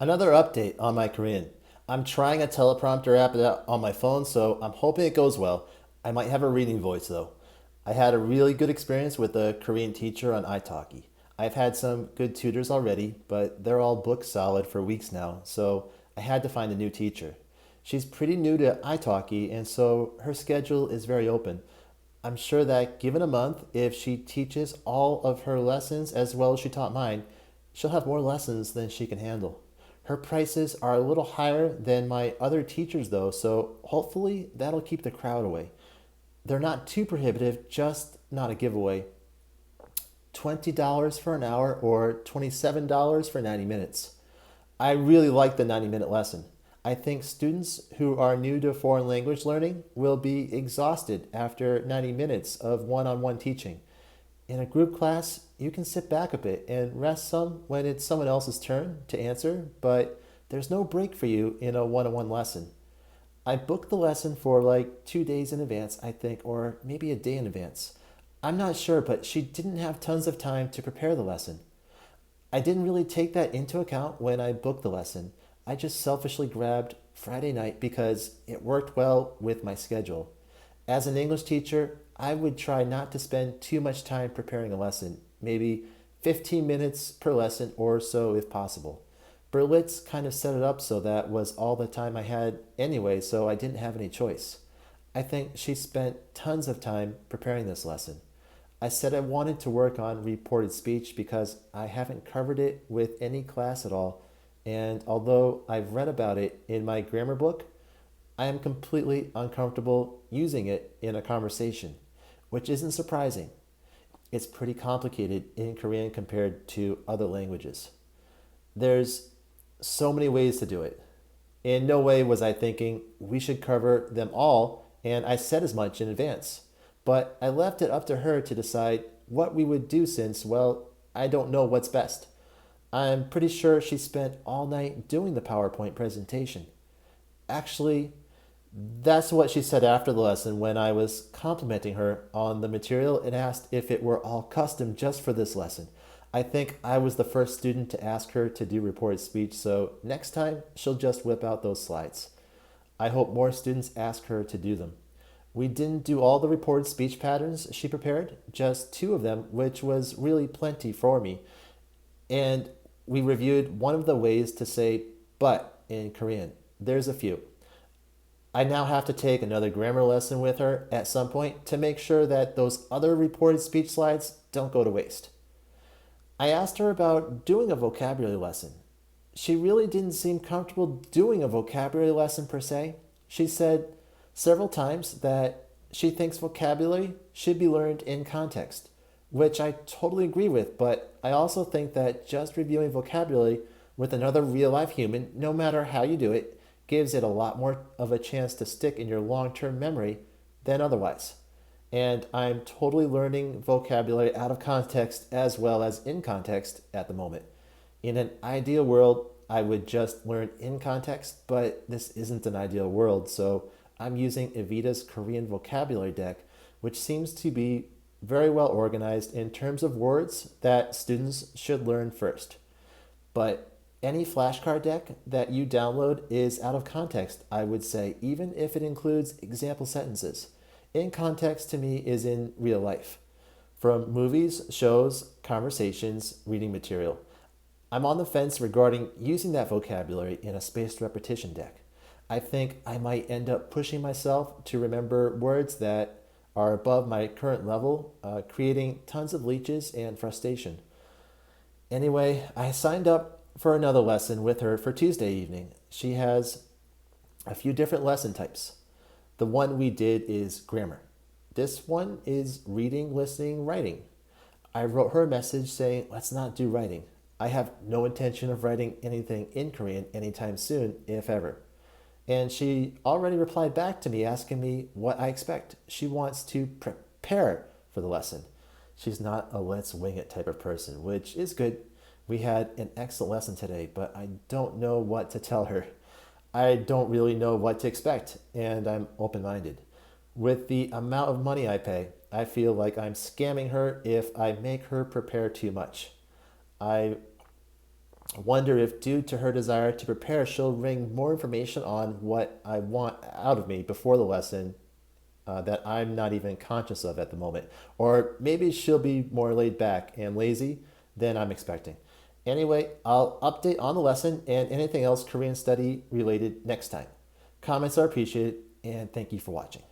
Another update on my Korean. I'm trying a teleprompter app on my phone, so I'm hoping it goes well. I might have a reading voice though. I had a really good experience with a Korean teacher on italki. I've had some good tutors already, but they're all booked solid for weeks now, so I had to find a new teacher. She's pretty new to italki, and so her schedule is very open. I'm sure that given a month, if she teaches all of her lessons as well as she taught mine, she'll have more lessons than she can handle. Her prices are a little higher than my other teachers, though, so hopefully that'll keep the crowd away. They're not too prohibitive, just not a giveaway. $20 for an hour or $27 for 90 minutes. I really like the 90-minute lesson. I think students who are new to foreign language learning will be exhausted after 90 minutes of one on one teaching. In a group class, you can sit back a bit and rest some when it's someone else's turn to answer, but there's no break for you in a one on one lesson. I booked the lesson for like 2 days in advance, I think, or maybe a day in advance. I'm not sure, but she didn't have tons of time to prepare the lesson. I didn't really take that into account when I booked the lesson. I just selfishly grabbed Friday night because it worked well with my schedule. As an English teacher, I would try not to spend too much time preparing a lesson, maybe 15 minutes per lesson or so if possible. Berlitz kind of set it up so that was all the time I had anyway, so I didn't have any choice. I think she spent tons of time preparing this lesson. I said I wanted to work on reported speech because I haven't covered it with any class at all, and although I've read about it in my grammar book, I am completely uncomfortable using it in a conversation, which isn't surprising. It's pretty complicated in Korean compared to other languages. There's so many ways to do it. In no way was I thinking we should cover them all, and I said as much in advance. But I left it up to her to decide what we would do since, well, I don't know what's best. I'm pretty sure she spent all night doing the PowerPoint presentation. Actually, that's what she said after the lesson when I was complimenting her on the material and asked if it were all custom just for this lesson. I think I was the first student to ask her to do reported speech, so next time she'll just whip out those slides. I hope more students ask her to do them. We didn't do all the reported speech patterns she prepared, just two of them, which was really plenty for me. And we reviewed one of the ways to say but in Korean. There's a few. I now have to take another grammar lesson with her at some point to make sure that those other reported speech slides don't go to waste. I asked her about doing a vocabulary lesson. She really didn't seem comfortable doing a vocabulary lesson per se. She said several times that she thinks vocabulary should be learned in context, which I totally agree with, but I also think that just reviewing vocabulary with another real life human, no matter how you do it, gives it a lot more of a chance to stick in your long term memory than otherwise. And I'm totally learning vocabulary out of context as well as in context at the moment. In an ideal world, I would just learn in context, but this isn't an ideal world, so I'm using Evita's Korean vocabulary deck, which seems to be very well organized in terms of words that students should learn first. But any flashcard deck that you download is out of context, I would say, even if it includes example sentences. In context to me is in real life, from movies, shows, conversations, reading material. I'm on the fence regarding using that vocabulary in a spaced repetition deck. I think I might end up pushing myself to remember words that are above my current level, creating tons of leeches and frustration. Anyway, I signed up for another lesson with her for Tuesday evening. She has a few different lesson types. The one we did is grammar. This one is reading, listening, writing. I wrote her a message saying, let's not do writing. I have no intention of writing anything in Korean anytime soon, if ever. And she already replied back to me asking me what I expect. She wants to prepare for the lesson. She's not a let's wing it type of person, which is good. We had an excellent lesson today, but I don't know what to tell her. I don't really know what to expect, and I'm open minded. With the amount of money I pay, I feel like I'm scamming her if I make her prepare too much. I I wonder if, due to her desire to prepare, she'll bring more information on what I want out of me before the lesson that I'm not even conscious of at the moment. Or maybe she'll be more laid back and lazy than I'm expecting. Anyway, I'll update on the lesson and anything else Korean study related next time. Comments are appreciated, and thank you for watching.